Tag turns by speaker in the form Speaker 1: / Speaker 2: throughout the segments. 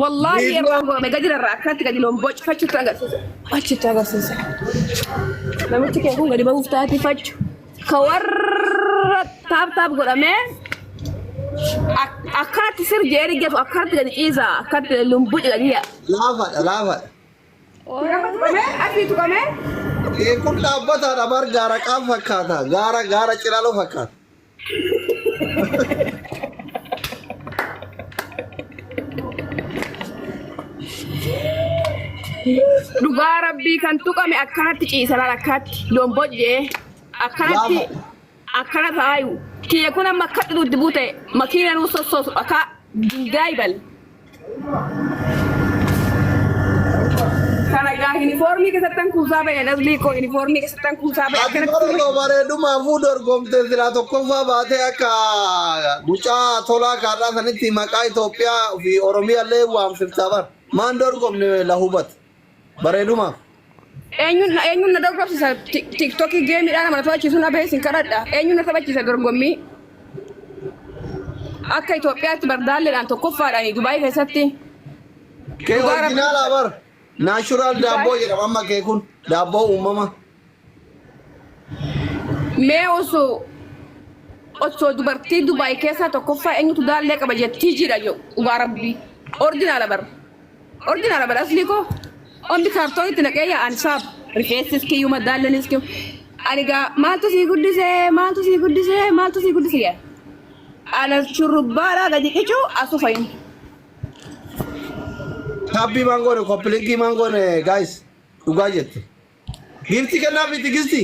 Speaker 1: والله يا رب ما قادر الركعات قاعد لهم بوج فش تاغسس لما تيجي يكون قاعد يبغى فتاتي فش كور تاب قرامين أكاد تصير جاري جت أكاد قاعد إيزا أكاد لهم بوج قاعد هي
Speaker 2: لافت
Speaker 1: أكيد تو كمان
Speaker 2: يكون لابد هذا بار غارة كم فكاتا غارة چرالو فكات
Speaker 1: Dhugaa rabbii kan tuqame akkanatti ciisa lakkatti lombojjee akkana taayu kiyya kun amma akka dhudhu buute makiina nu sossoosu akka gaayibal kana gaa uniformii keessattan kuusaa ba'e nasbii koo uniformii keessattan kuusaa ba'e
Speaker 2: akkanatti bareedumaa fuu dorgomte silaa tokkoffaa baatee akka gucaa tolaa kaadhaa sanitti maqaa Itoophiyaa fi Oromiyaallee waamsiftaa bar maan dorgomne la hubat bareedumaaf
Speaker 1: eenyuun na dorgomsiisa tiktokii geemiidhaan mana taphachiisu na beesin kadhadha eenyuun na taphachiisa dorgommii akka Itoophiyaatti bardaalleedhaan tokkoffaadhaan Dubaayii keessatti
Speaker 2: kee originaalaa bar naashuraal daabboo jedhama amma kee kun daabboo uumama
Speaker 1: mee osoo dubartii Dubaayii keessaa tokkoffaa eenyutu daallee qaba jettii jira jedhu dhugaa rabbii ordinaala bar asli ko ondi kaartoon itti naqee yaa'an saab rifeensis kiyyuu madaallenis kiyyuu ani gaa maaltu sii guddisee yaa ana shurrubbaadhaa gadi qicuu asu fayin
Speaker 2: happy mangone komplinkii mangone guys dhugaa jette gifti kennaa biti gisti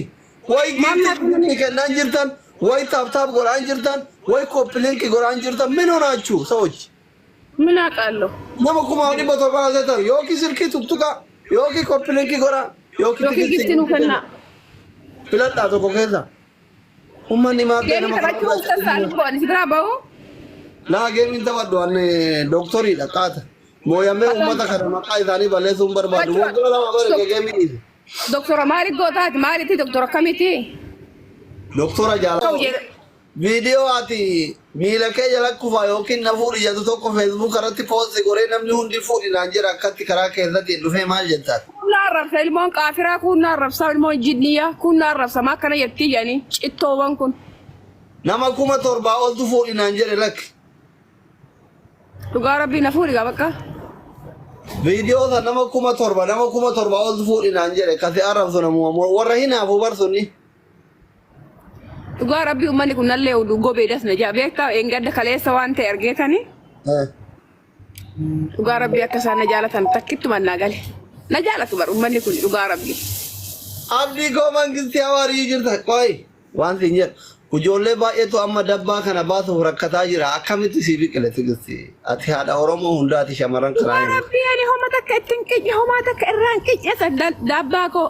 Speaker 2: way gifti kennaan jirtan way taap godhaan jirtan way komplinkii godhaan jirtan min honaachuu sawochi
Speaker 1: ምን አውቃለሁ
Speaker 2: nama kuma wani boto bana zetan yoki sirki tuktuka yoki komplinkii godha yoki
Speaker 1: gifti nu kenna
Speaker 2: filadhaa tokko keessa ummanni maaqqee
Speaker 1: geemi taphachuu sassaanii bo'an si biraa ba'u
Speaker 2: laa geemiin taphadhu anne doktoriidha qaata mooyammee ummata kana maqaa isaanii balleessuun barbaadu waggaa lama bare geemii dhiise
Speaker 1: doktora maali gootaati maalitti doktora kamitti
Speaker 2: doktora jaalala viidiyoo ati miila kee jala kufaa yookiin na fuudhi jedhu tokko feesbuuk irratti poosti goree namni hundi fuudhinaan jira akkatti karaa keessatti dhufee maal jettaan
Speaker 1: kun arrabsa ilmoon qaafiraa kun arrabsa ilmoon jinniyaa kun arrabsa maa kana jettii jedhanii cittoowwan kun
Speaker 2: nama 7,000 oltu fuudhinaan jedhe lakki
Speaker 1: dhugaa rabbii na fuudhi gaa bakka
Speaker 2: viidiyoo sana nama 7,000 oltu fuudhinaan jedhe kasi arrabsu namuu warra hinaafu barsunni
Speaker 1: dhugaa rabbii ummanni kun nallee oduu gobeedhas na jaa beektaa eengadda kaleessa waan ta'e argeetanii dhugaa rabbii akka isaan na jaalatan takkitti mannaa gale na jaalatu bar ummanni kun dhugaa rabbii
Speaker 2: abdii koo mangisti hawaarii jirta qoy waan siin jedhu ijoollee baay'eetu amma dabbaa kana baasuuf rakkataa jira akkamitti sii biqile tigisti ati haadha Oromoo hundaati shamarran karaa
Speaker 1: dhugaa rabbii ani homa takka ittiin qicce homaa takka irraan qicceessa dabbaa koo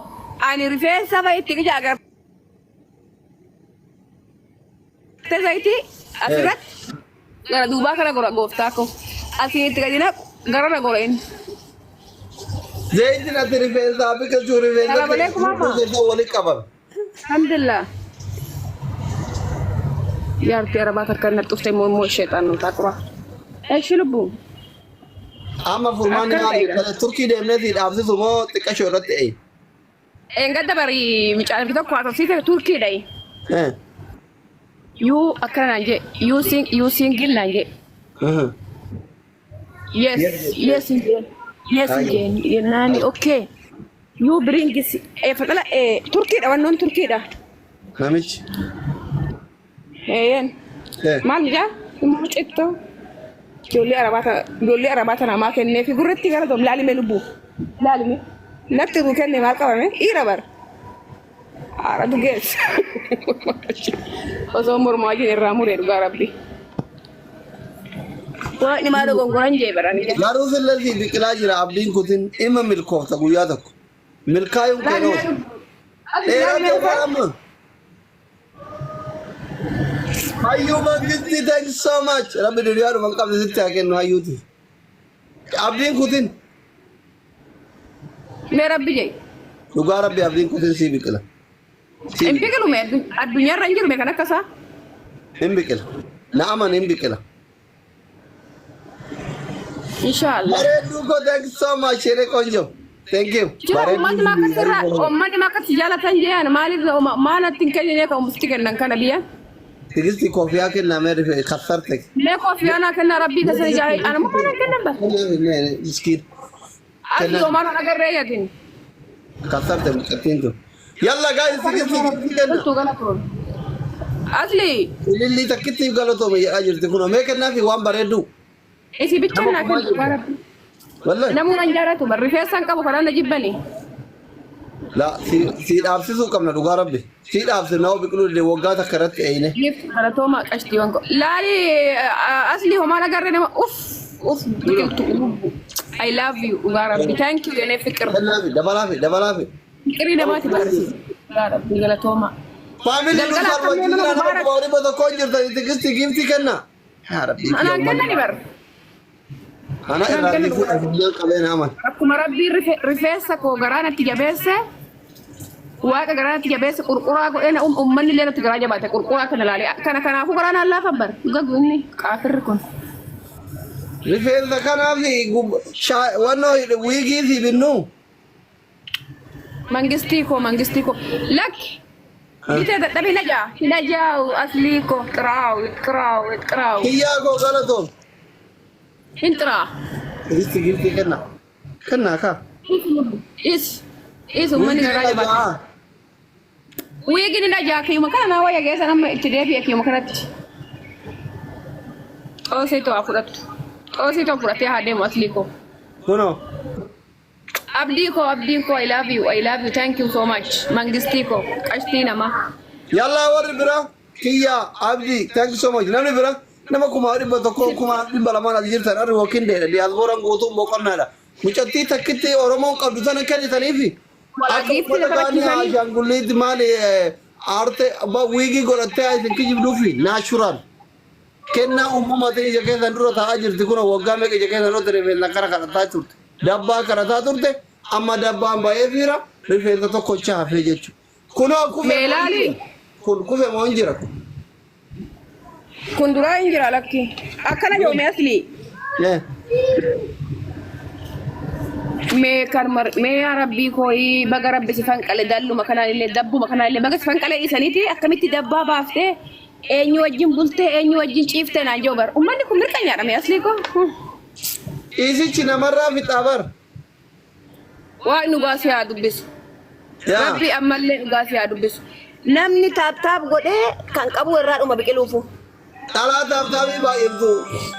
Speaker 1: ani rifeensa fa'a itti qicce agar zaiti asirat gara duubaa kana gora gooftaa ko asitti gadina gara na gorain
Speaker 2: zaiti na rifeensa biqilchuu rifeensa wali qaban
Speaker 1: alhamdulillah yaarti arabaa takka na tufte moo sheetaan nu taqwa eeshi lubbu
Speaker 2: amma furmaanni maali turkii deemneeti dhaabsisu moo xiqqashoo irratti
Speaker 1: engadda bari micaan fi tokko haasofsiise turkii dhayi you akana nanje you single nanje yes nani okay you bring this fatala turkey da wannan turkey da
Speaker 2: namichi
Speaker 1: mal ja mu cetto jolli arabata na ma kenne fi gurretti gara dom lalime lubu lalime natti du kenne mal qabame ira bar aradu ges oso mormaji ramure dhugaa rabbi waan ma dogon goran je barani
Speaker 2: garuu fillazi biqilaa jira abdiin kutin imma milkoofta guyyaa tokko milkaayuun kenoo dheeraa ta'uu hayyuu mangisti thank you so much rabbi duniyaa dhuman qabde sitti haa kennu hayyuuti abdiin kutin
Speaker 1: me rabbi je
Speaker 2: dhugaa rabbi abdiin kutin sii biqila
Speaker 1: in biqilu me addunyaa irra hin jiru me kan akkasa
Speaker 2: hin biqila na'aman hin biqila
Speaker 1: Inshallah.
Speaker 2: Bareedu ko thank you so much shire konjo. Thank you.
Speaker 1: Jira ummati makati jaalatan jeen maalitti kennine ka umsti kennan kana biya.
Speaker 2: Tigisti kofiyaa kenna mere kasarte.
Speaker 1: Me kofiyaa kenna rabbi kasani jaay ana mo kana kennan ba.
Speaker 2: Miskin.
Speaker 1: Asli omar agarre yatin.
Speaker 2: Kasarte mutatinto. Yalla guys tigisti kenna.
Speaker 1: Tu gala ko. Asli.
Speaker 2: Lilli takitti galato me ajirti kuno me kenna fi wan bareedu.
Speaker 1: Isi bicha na kenna.
Speaker 2: Wallahi.
Speaker 1: Namu ranjaratu bar rifesan qabu kana jibbani.
Speaker 2: La si dhaabsisuu qabna dhugaa rabbi. Si dhaabsinaa biqiluu illee waggaa takka irratti eeyine.
Speaker 1: Galatoomaa qashtii wanko. Laali asli homaan agarre nama uff biqiltu. I love you dhugaa rabbi. Thank you yenee fiqir.
Speaker 2: Dabalaafi.
Speaker 1: Fiqirii namaati barsiisa. Dhugaa rabbi galatoomaa.
Speaker 2: Faamilii nu salphachiisanii nama kuma dhibba tokko jirtan tigisti giiftii kenna. Yaa rabbi.
Speaker 1: Anaan kenna ni bar.
Speaker 2: Ana irraa fuudhanii qabeen haman.
Speaker 1: Akkuma rabbii rifeensa koo garaanatti jabeesse. Waaqa garaanatti jabeesse qurquraa godhee uummanni illee natti garaa jabaate qurquraa kana laalee kanaafuu garaan allaa fabbar gaguunni qaafirri kun.
Speaker 2: Rifeensa kanaaf wannoo wiigii fi binnu.
Speaker 1: Mangistii koo lakki. Bitee dadhabe hinajaa aslii koo xiraawu.
Speaker 2: Kiyyaa koo galatoon.
Speaker 1: Hintiraa.
Speaker 2: Tigisti kenna. Kenna kaa.
Speaker 1: Is uummanni garaa jabaate. Wiigin hinajaa kiyyuma kana naa wayya geessa nama itti deebi'e kiyyuma kanatti. Xoositoo fudhattu. Xoositoo fudhatee haa deemu aslii koo.
Speaker 2: Kunoo.
Speaker 1: Abdii koo I love you thank you so much. Mangistii koo qashtii namaa.
Speaker 2: Yalla warri bira kiyyaa abdii thank you so much. Namni bira nama kuma dhibba tokko kuma dhibba lamaan as jirtan arri wakin deedha diyaasbooraan guutuun boqonnaadha. Mucattii takkitti Oromoon qabdu sana kennitaniifi. Ashangulliitti maali aarte wiigii godhattee isin kijibduufi naashuraal. Kennaa uumamatiin ija keessan dura taa'aa jirti kun waggaa meeqa ija keessan dura rifeensa kana kadhataa turte. Dabbaa kadhataa turte amma dabbaan ba'ee fiira rifeensa tokkocha hafee jechuudha. Kunoo kufe. Kun kufe moo hin jira kun?
Speaker 1: Kun duraa hin jira lakki. Akkana joomee asli. Mee rabbii kooyi baga rabbi si fanqale dalluma kanaallee dabbuma kanaallee baga si fanqale isaniiti akkamitti dabbaa baaftee eenyu wajjin bultee eenyu wajjin ciiftee naan joobar. Uummanni kun mirqanyaadha mee asli koo.
Speaker 2: Isichi namarraa fixaa bar.
Speaker 1: Waan dhugaas yaa dubbisu. Rabbi ammallee dhugaas yaa dubbisu. Namni taaptaap godhee kan qabu irraa dhuma biqiluufu.
Speaker 2: Dhalaa taaptaabii baay'eetu.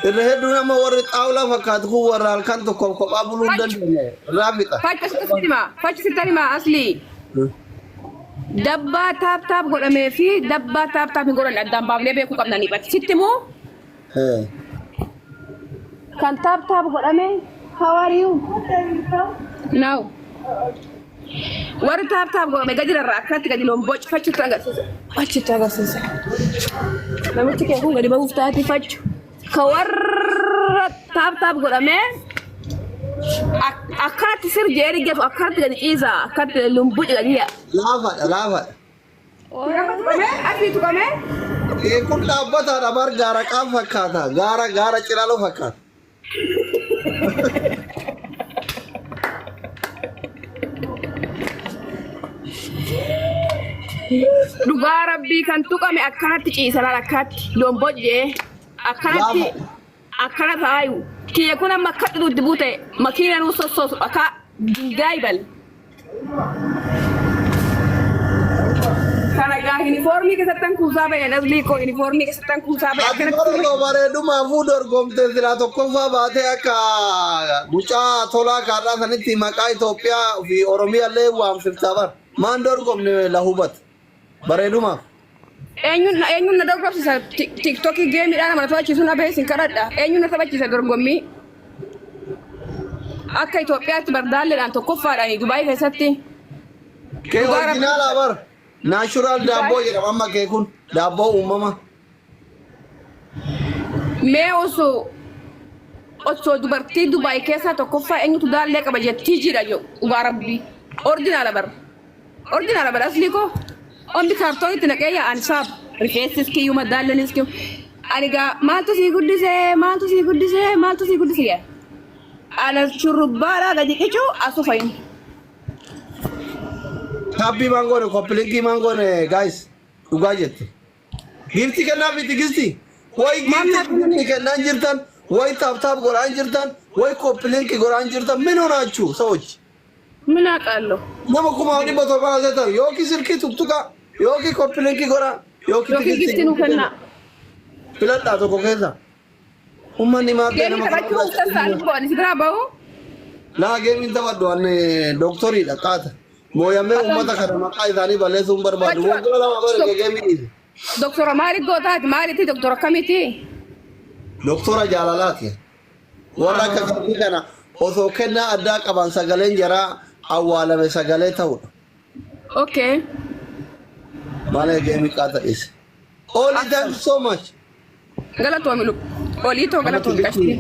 Speaker 2: Irra hedduu nama warri xaawulaa fakkaatu kun warra halkan tokko kophaa buluu hin dandeenye. Irraa fixa.
Speaker 1: Fachi sitti himaa asli. Dabbaa taaptaap godhamee fi dabbaa taaptaap hin godhan addaan baafnee beekuu qabna ni bati. Sitti moo? Kan taaptaap godhamee how are you? Now. Warri taaptaap godhame gadi irraa akkatti gadi loon boci fachuutti agarsiisa. Namichi kee kun gadi bahuuf taati fachu. Ka warra taaptaap godhame akkanatti sir jeeri geetu akkanatti gadi ciisa akkatti lumbuci gadi yaa.
Speaker 2: Laafadha.
Speaker 1: Asii tuqame?
Speaker 2: Kun dhaabbataadha bar gaara qaam fakkaata. Gaara ciraaloo fakkaata.
Speaker 1: Dhugaa rabbii kan tuqame akkanatti ciisalaan akkatti loon bojjee akkanatti akkana taayu kiyya kun amma akkatti duddi buute makiina nuu sossoosu akka gaayibal. Kana gaa uniformii keessattan kuusaa ba'e nasbii koo uniformii keessattan kuusaa ba'e
Speaker 2: akkanatti. Bareedumaafuu dorgomtee silaa tokkoffaa baatee akka mucaa tolaa kaadhaa sanitti maqaa Itoophiyaa fi Oromiyaallee waamsiftaa bar. Maan dorgomne la hubatu. Bareedumaaf.
Speaker 1: Eenyuun na dorgomsiisa tiktokii geemiidhaan nama taphachiisu na beesin kadhadha. Eenyuun na taphachiisa dorgommii. Akka Itoophiyaatti bardaalleedhaan tokkoffaadhaan Dubaayii keessatti.
Speaker 2: Kee originaala bar. Naashuraal daabboo jedhama amma kee kun daabboo uumama.
Speaker 1: Mee osoo dubartii Dubaayii keessaa tokkoffaa eenyutu daallee qaba jettii jira dhugaa rabbii. Ordinaala bar asli koo. Ondi kaartoonitti naqee yaa'an saab rifeensis kiyyuma daallenis kiyyuma. Ani gaa maaltu sii guddisee yaa. Ana shurubbaadhaa gadi qicuu asufayin.
Speaker 2: Happy mango complete mango guys. Dhugaa jette. Gifti kenna biti gisti. Way gifti kenna jirtan. Way tap goran jirtan. Way complete goran jirtan. Min honachu ሰዎች
Speaker 1: ምን አውቃለሁ
Speaker 2: nama kuma wani boto ba zata yoki sirki tuktuka yoki complete gora yoki
Speaker 1: gifti nu kenna.
Speaker 2: Filata to ko kesa. Umman ni ma
Speaker 1: Gemi tabachu ustasan ko ni sidra bawo.
Speaker 2: La gemi tabaddu an doctori da qata. Moyame ummata kana maqaa isaanii balleessuun barbaadu. Waggaa lama bara gemi.
Speaker 1: Doktora maali gootaati maaliiti doktora kamiti?
Speaker 2: Doktora jaalalaati. Warra akka fakii kana osoo kennaa addaa qaban sagaleen jaraa awwaalame sagalee ta'udha.
Speaker 1: Okay.
Speaker 2: Malee gemi qaata dhise. All thank you so much.
Speaker 1: Galatoomi lu. Oliitoo galatoomi qashtii.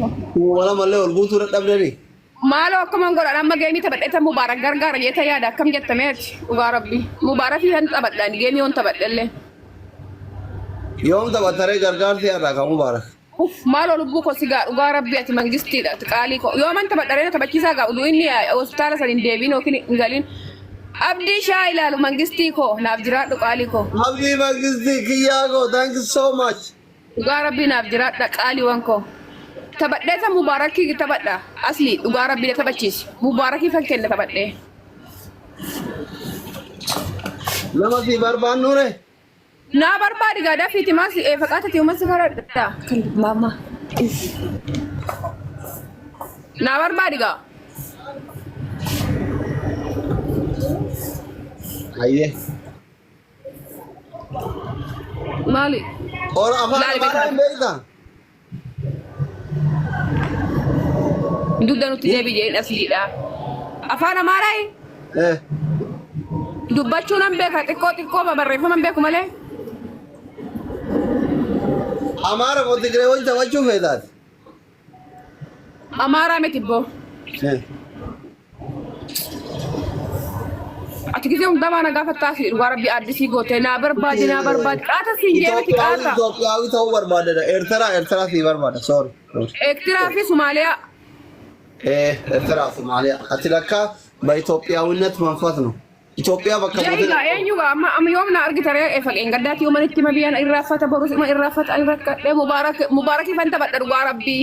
Speaker 2: Wala malee ol guutuu dadhabdanii.
Speaker 1: Maaloo akkuma godhan amma geemii taphadheeta mubaarak gargaara jeeta yaada akkam jettameeti dhugaa rabbi mubaarakii kan taphadhaan geemii yoon taphadhellee.
Speaker 2: Yoom taphattaree gargaarti irraa kan mubaarak.
Speaker 1: Maaloo lubbuu ko sigaa dhugaa rabbi ati mangistiidha qaalii ko yooman taphadharee taphachiisaa gaa uduu inni hospitaala san hin deebiin yookiin hin galin. Abdii shaa ilaalu mangistii ko naaf jiraadhu qaalii ko.
Speaker 2: Abdii mangistii kiyyaa ko thank you so much.
Speaker 1: Dhugaa rabbi naaf jiraadha qaaliiwwan ko. Taphadheeta mubaarakii taphadha asli dhugaa rabbi taphachiisi mubaarakii fan kenna taphadhee.
Speaker 2: Nama si barbaannuure.
Speaker 1: Naa barbaadi gaadaa fiiti maas faqaatati uumas garadha kan maama. Naa barbaadi gaa.
Speaker 2: Ayyee.
Speaker 1: Maali?
Speaker 2: Ora afaan afaan beektaa?
Speaker 1: Dudda nuti deebi jeen asliidha. Afaan amaaraa dubbachuu nan beeka xiqqoo barreeffama beeku malee.
Speaker 2: Amaara moo Tigree wajjin taphachuu feetaati?
Speaker 1: Amaaraa miti boo. Ati gisee hundamaa na gaafattaasi dhugaa rabbi addisii gootee naa barbaadi qaata siin jee miti qaata.
Speaker 2: Itoophiyaawii ta'uu barbaadedha. Eertiraa si barbaada. Sorry.
Speaker 1: Eertiraa fi Somaaliyaa.
Speaker 2: Eertiraa Somaaliyaa. Ati lakka በኢትዮጵያዊነት መንፈስ ነው። ኢትዮጵያ በቃ
Speaker 1: ጃይጋ የኙጋ አም yoomna argitaree faqeen gaddaati yoomana itti mabiyaan irraafata borus ima irraafata irrakkadhe mubarak ifanta badda dhugaa rabbii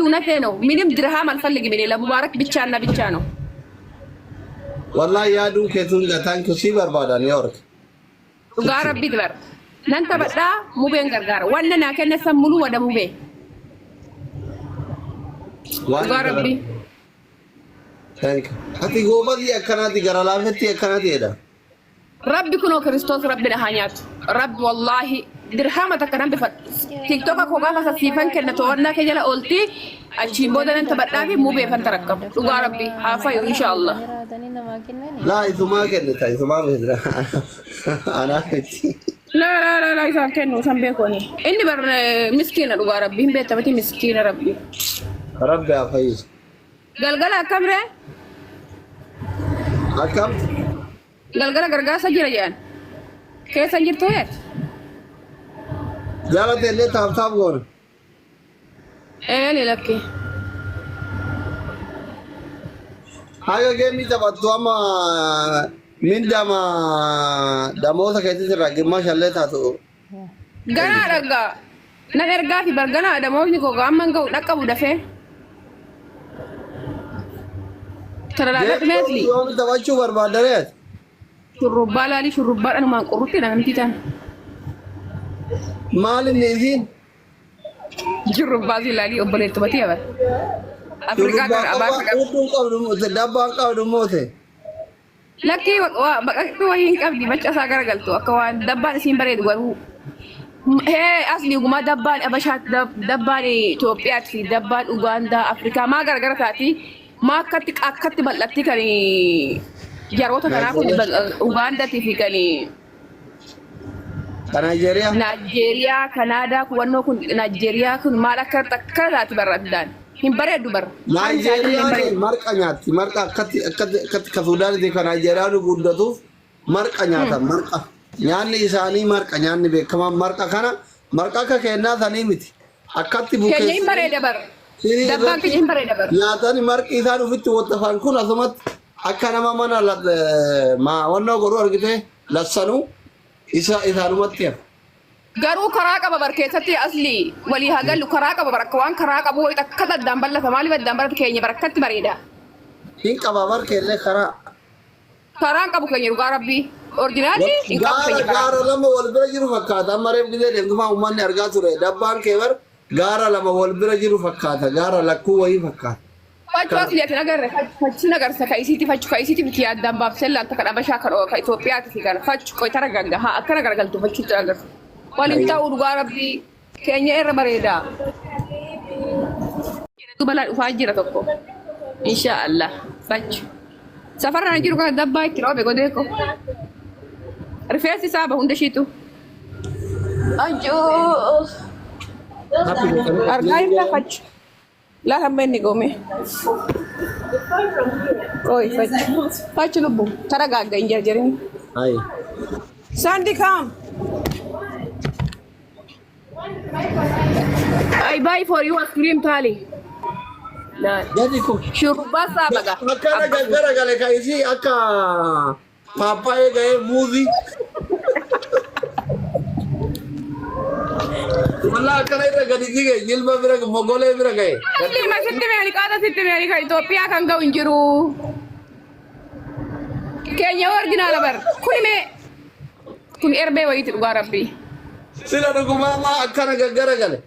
Speaker 1: እውነቴ ነው ምንም ድርሃም አልፈልግም እኔ ለሙባረክ ብቻና ብቻ ነው
Speaker 2: والله ያዱን ከቱን ለታንኩ ሲበርባዳ ኒውዮርክ
Speaker 1: dhugaa rabbii ድበር ነንተ በዳ ሙቤን ገርጋር ወነና ከነሰሙሉ ወደ ሙቤ dhugaa rabbii
Speaker 2: Thank you. Ati gobadi akkanati gara laafetti akkanati jedha.
Speaker 1: Rabbi kuno Kristos rabbi na hanyatu. Rabbi wallahi dirhama takkan bi fat. TikTok ko gaafa sasifan kenna to wanna ke jala olti achi bodan anta badaafi mube fan tarakkab. Dhugaa rabbi hafayo inshallah.
Speaker 2: La isuma kennita isuma bedra. Ana fetti.
Speaker 1: La isan kennu san be ko ni. Inni bar miskina dhugaa rabbi himbe tabati miskina rabbi.
Speaker 2: Rabbi hafayo.
Speaker 1: Galgala kamre
Speaker 2: Akam?
Speaker 1: Galgala gargaasa jira jaan. Keessa jirtu hee?
Speaker 2: Jala telle taap goona.
Speaker 1: Ni lakki.
Speaker 2: Haga geemi taphattu amma mindama damoota keessatti irraa gimmaashallee taatu.
Speaker 1: Ganaa dhaggaa. Nan ergaa fi barganaa damootni koo amma ga'u dhaqqabu dafee. Terlalu
Speaker 2: yoom taphachuu barbaaddareet?
Speaker 1: Shurrubbaa laali shurrubbaadhaan maan qorrutti namti tan.
Speaker 2: Maal inni isiin?
Speaker 1: Shurrubbaa si laali obboleettu batii abar. Afrikaa kan abaasa qabu.
Speaker 2: Dabbaan qabdu moote.
Speaker 1: Lakkii baqaqtuu wayii hin qabdi macha isaa garagaltu akka waan dabbaan isiin bareedu garuu. Asli gumaa dabbaan Abashaa dabbaan Itoophiyaati fi dabbaan Ugaandaa Afrikaa maa garagara taati. Ma akkatti bal'atti kan jaroota kanaa kun Ugaandaatii fi kan Naajeeriyaa Kanaadaa kuwannoo kun Naajeeriyaa kun maal akka taati barraddaan hin bareeddu barra.
Speaker 2: Naajeeriyaan marqa nyaatti marqa akkatti ka Suudaanitti kan Naajeeriyaan guddatuuf marqa nyaatan marqa nyaanni isaanii marqa nyaanni beekamaan marqa kana marqa akka kennaa sanii miti akkatti
Speaker 1: Keenya hin bareeda bar. Dabbaan keenya hin bareeda bar.
Speaker 2: nyaatani marqi isaan ufitti wattafan kun asumatti akka nama mana wannoo godhu argite lassanu isaanumatti hafa.
Speaker 1: Garuu karaa qaba bar keessatti asli walii hagallu karaa qaba bar akka waan karaa qabu wayit akka daddaan ballata maaliif daddaan ballata keenya bar akkatti bareeda.
Speaker 2: Hin qaba markeellee karaa.
Speaker 1: Karaan qabu keenya dhugaa rabbii. Orjinaali hin qabu keenya karaa.
Speaker 2: Gaara lama wal bira jiru fakkaata. Amma reef gisee deemtumaa uummanni argaa ture. Dabbaan kee bar gaara lama wal bira jiru fakkaata. Gaara lakkuu wayii fakkaata.
Speaker 1: Fachu asliyatin agarre fachi nagarsa ka isiiti biti addaan baabsee laanta ka dhabashaa ka Itoophiyaati fi kana fachu qoy tara gagga haa akkana garagaltu fachitti agarsa. Waliin ta'uu dhugaa rabbii keenya irra bareeda. Balaa dhufaa jira tokko. Insha Allah fachu. Safarra jiru kana dabbaa itti roobe godeeko. Rifeensi saaba hunda shiitu. Ajoo. Argaa irra fachu. La hambenni gome. Oi, faccio lubu. Tara gagga in jarjarin.
Speaker 2: Hai.
Speaker 1: Sandy come. I buy for you ice cream Tali. Nah.
Speaker 2: Jadi ko.
Speaker 1: Shurba sabaga.
Speaker 2: Akkana gaggara kaisi akka papaye gaye muuzi. Wala akkana irra gadi jige jilba bira mogole bira gaye.
Speaker 1: Lima sitti meeni qaata sitti meeni ka Itoophiyaa kan ga'u hin jiru. Keenya originaala bar. Kun erbee wayiiti dhugaa rabbii.
Speaker 2: Sila dhuguma akkana gaggara gale.